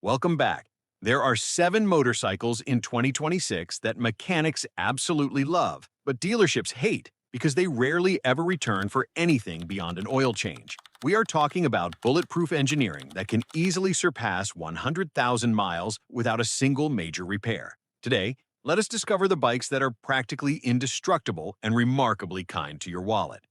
Welcome back. There are 7 motorcycles in 2026 that mechanics absolutely love, but dealerships hate because they rarely ever return for anything beyond an oil change. We are talking about bulletproof engineering that can easily surpass 100,000 miles without a single major repair. Today, let us discover the bikes that are practically indestructible and remarkably kind to your wallet.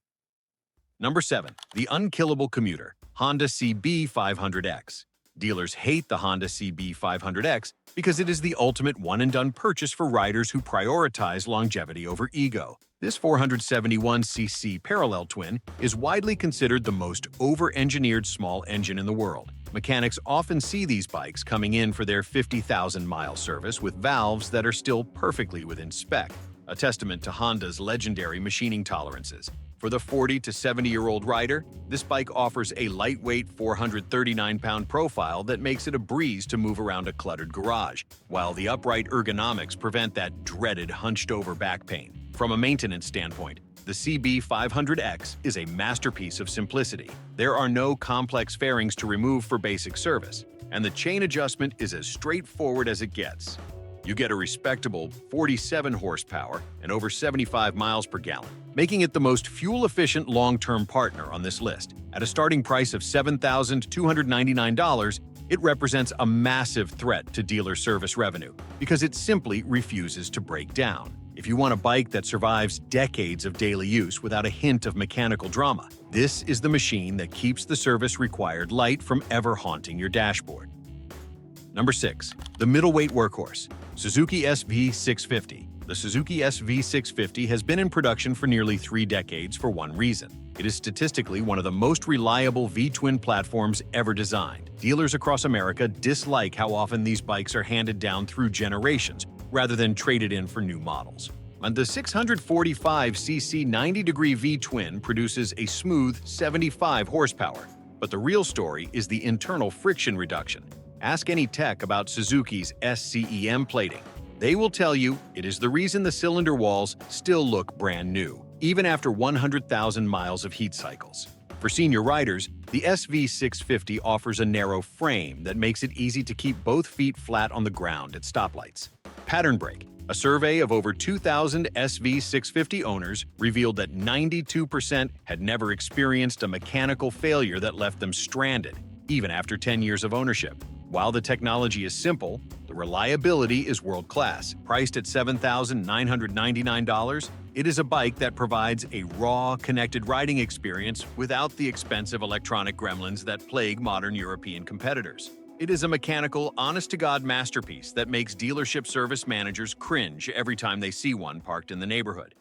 Number 7. The Unkillable Commuter, Honda CB500X. Dealers hate the Honda CB500X because it is the ultimate one-and-done purchase for riders who prioritize longevity over ego. This 471cc parallel twin is widely considered the most over-engineered small engine in the world. Mechanics often see these bikes coming in for their 50,000-mile service with valves that are still perfectly within spec, a testament to Honda's legendary machining tolerances. For the 40 to 70-year-old rider, this bike offers a lightweight 439-pound profile that makes it a breeze to move around a cluttered garage, while the upright ergonomics prevent that dreaded hunched-over back pain. From a maintenance standpoint, the CB500X is a masterpiece of simplicity. There are no complex fairings to remove for basic service, and the chain adjustment is as straightforward as it gets. You get a respectable 47 horsepower and over 75 miles per gallon, making it the most fuel-efficient long-term partner on this list. At a starting price of $7,299, it represents a massive threat to dealer service revenue because it simply refuses to break down. If you want a bike that survives decades of daily use without a hint of mechanical drama, this is the machine that keeps the service-required light from ever haunting your dashboard. Number 6. The Middleweight Workhorse, Suzuki SV650. The Suzuki SV650 has been in production for nearly 3 decades for one reason. It is statistically one of the most reliable V-twin platforms ever designed. Dealers across America dislike how often these bikes are handed down through generations, rather than traded in for new models. And the 645cc 90-degree V-twin produces a smooth 75 horsepower. But the real story is the internal friction reduction. Ask any tech about Suzuki's SCEM plating. They will tell you it is the reason the cylinder walls still look brand new, even after 100,000 miles of heat cycles. For senior riders, the SV650 offers a narrow frame that makes it easy to keep both feet flat on the ground at stoplights. Pattern break. A survey of over 2,000 SV650 owners revealed that 92% had never experienced a mechanical failure that left them stranded, even after 10 years of ownership. While the technology is simple, the reliability is world-class. Priced at $7,999, it is a bike that provides a raw, connected riding experience without the expensive electronic gremlins that plague modern European competitors. It is a mechanical, honest-to-God masterpiece that makes dealership service managers cringe every time they see one parked in the neighborhood.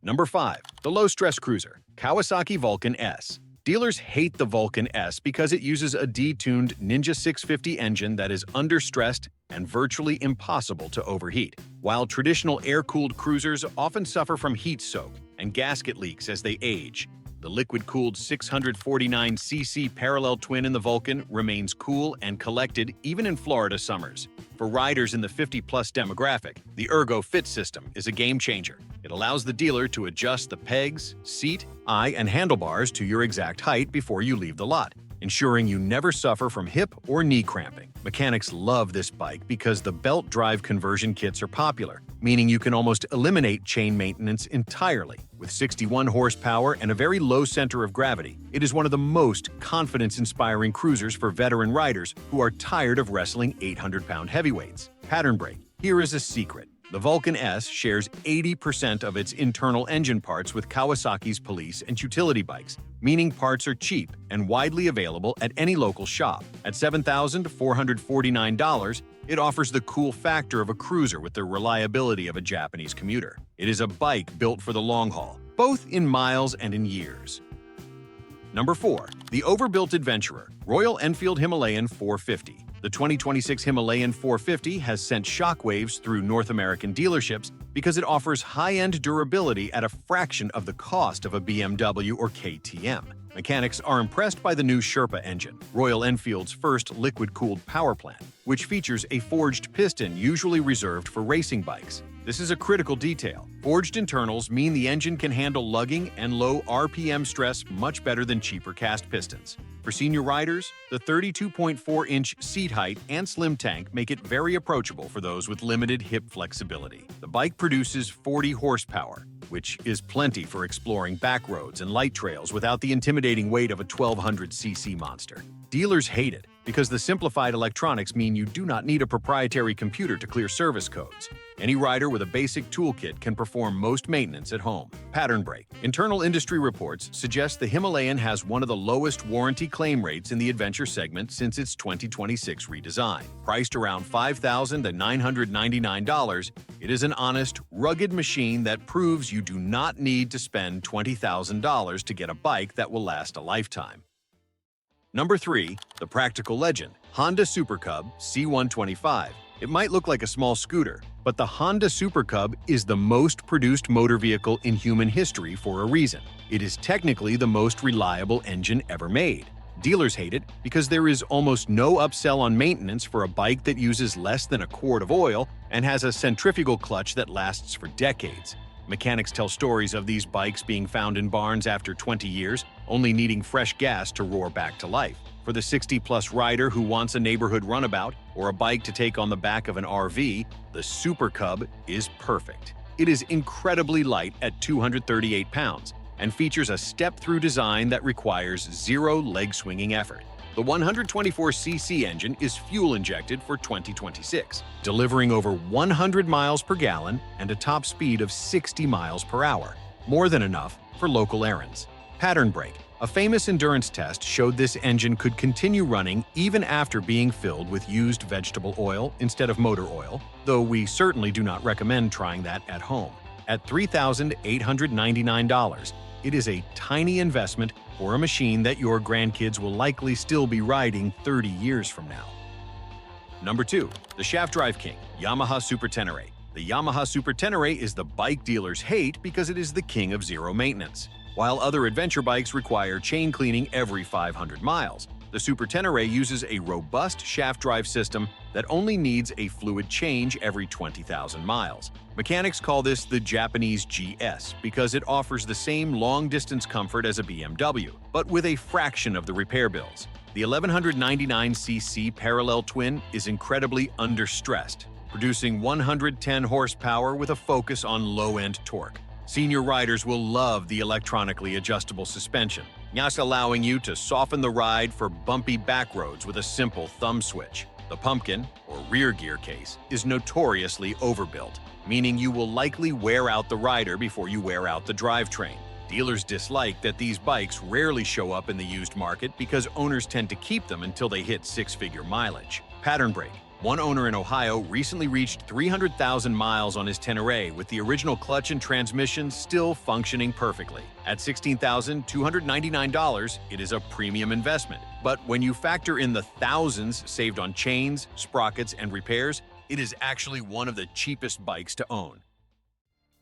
Number 5. The Low-Stress Cruiser, Kawasaki Vulcan S. Dealers hate the Vulcan S because it uses a detuned Ninja 650 engine that is understressed and virtually impossible to overheat. While traditional air-cooled cruisers often suffer from heat soak and gasket leaks as they age, the liquid-cooled 649cc parallel twin in the Vulcan remains cool and collected even in Florida summers. For riders in the 50-plus demographic, the Ergo Fit system is a game-changer. It allows the dealer to adjust the pegs, seat, eye, and handlebars to your exact height before you leave the lot, ensuring you never suffer from hip or knee cramping. Mechanics love this bike because the belt drive conversion kits are popular, meaning you can almost eliminate chain maintenance entirely. With 61 horsepower and a very low center of gravity, it is one of the most confidence-inspiring cruisers for veteran riders who are tired of wrestling 800-pound heavyweights. Pattern break. Here is a secret. The Vulcan S shares 80% of its internal engine parts with Kawasaki's police and utility bikes, meaning parts are cheap and widely available at any local shop. At $7,449, it offers the cool factor of a cruiser with the reliability of a Japanese commuter. It is a bike built for the long haul, both in miles and in years. Number 4. The Overbuilt Adventurer, Royal Enfield Himalayan 450. The 2026 Himalayan 450 has sent shockwaves through North American dealerships because it offers high-end durability at a fraction of the cost of a BMW or KTM. Mechanics are impressed by the new Sherpa engine, Royal Enfield's first liquid-cooled power plant, which features a forged piston usually reserved for racing bikes. This is a critical detail. Forged internals mean the engine can handle lugging and low RPM stress much better than cheaper cast pistons. For senior riders, the 32.4-inch seat height and slim tank make it very approachable for those with limited hip flexibility. The bike produces 40 horsepower, which is plenty for exploring back roads and light trails without the intimidating weight of a 1200cc monster. Dealers hate it because the simplified electronics mean you do not need a proprietary computer to clear service codes. Any rider with a basic toolkit can perform most maintenance at home. Pattern brake. Internal industry reports suggest the Himalayan has one of the lowest warranty claim rates in the adventure segment since its 2026 redesign. Priced around $5,999, it is an honest, rugged machine that proves you do not need to spend $20,000 to get a bike that will last a lifetime. Number 3. The practical legend, Honda Super Cub C125. It might look like a small scooter, but the Honda Super Cub is the most produced motor vehicle in human history for a reason. It is technically the most reliable engine ever made. Dealers hate it because there is almost no upsell on maintenance for a bike that uses less than a quart of oil and has a centrifugal clutch that lasts for decades. Mechanics tell stories of these bikes being found in barns after 20 years, only needing fresh gas to roar back to life. For the 60-plus rider who wants a neighborhood runabout or a bike to take on the back of an RV, the Super Cub is perfect. It is incredibly light at 238 pounds and features a step-through design that requires zero leg-swinging effort. The 124cc engine is fuel-injected for 2026, delivering over 100 miles per gallon and a top speed of 60 miles per hour, more than enough for local errands. Pattern brake. A famous endurance test showed this engine could continue running even after being filled with used vegetable oil instead of motor oil, though we certainly do not recommend trying that at home. At $3,899, it is a tiny investment for a machine that your grandkids will likely still be riding 30 years from now. Number 2. The shaft drive king, Yamaha Super Ténéré. The Yamaha Super Ténéré is the bike dealers hate because it is the king of zero maintenance. While other adventure bikes require chain cleaning every 500 miles, the Super Ténéré uses a robust shaft drive system that only needs a fluid change every 20,000 miles. Mechanics call this the Japanese GS because it offers the same long-distance comfort as a BMW, but with a fraction of the repair bills. The 1199cc parallel twin is incredibly understressed, producing 110 horsepower with a focus on low-end torque. Senior riders will love the electronically adjustable suspension, thus allowing you to soften the ride for bumpy back roads with a simple thumb switch. The pumpkin, or rear gear case, is notoriously overbuilt, meaning you will likely wear out the rider before you wear out the drivetrain. Dealers dislike that these bikes rarely show up in the used market because owners tend to keep them until they hit six-figure mileage. Pattern brake. One owner in Ohio recently reached 300,000 miles on his Tennere with the original clutch and transmission still functioning perfectly. At $16,299, it is a premium investment. But when you factor in the thousands saved on chains, sprockets, and repairs, it is actually one of the cheapest bikes to own.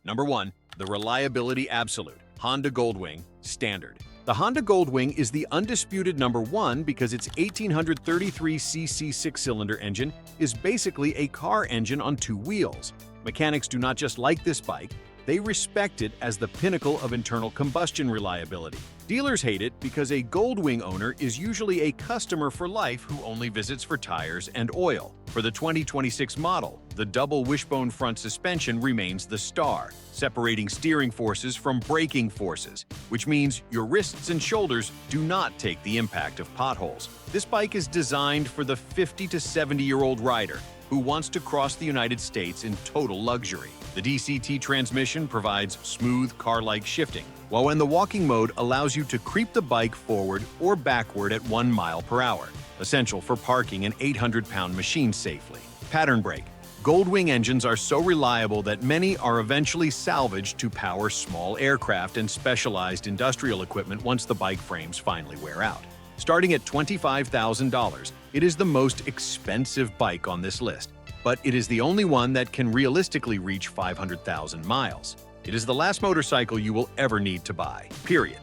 Number 1. The Reliability Absolute, Honda Goldwing Standard. The Honda Goldwing is the undisputed number 1 because its 1833cc six-cylinder engine is basically a car engine on two wheels. Mechanics do not just like this bike, they respect it as the pinnacle of internal combustion reliability. Dealers hate it because a Goldwing owner is usually a customer for life who only visits for tires and oil. For the 2026 model, the double wishbone front suspension remains the star, separating steering forces from braking forces, which means your wrists and shoulders do not take the impact of potholes. This bike is designed for the 50 to 70-year-old rider who wants to cross the United States in total luxury. The DCT transmission provides smooth car-like shifting, while in the walking mode allows you to creep the bike forward or backward at 1 mile per hour, essential for parking an 800-pound machine safely. Pattern brake. Goldwing engines are so reliable that many are eventually salvaged to power small aircraft and specialized industrial equipment once the bike frames finally wear out. Starting at $25,000, it is the most expensive bike on this list, but it is the only one that can realistically reach 500,000 miles. It is the last motorcycle you will ever need to buy, period.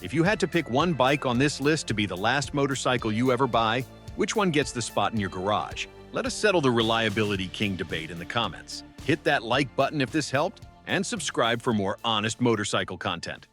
If you had to pick one bike on this list to be the last motorcycle you ever buy, which one gets the spot in your garage? Let us settle the reliability king debate in the comments. Hit that like button if this helped, and subscribe for more honest motorcycle content.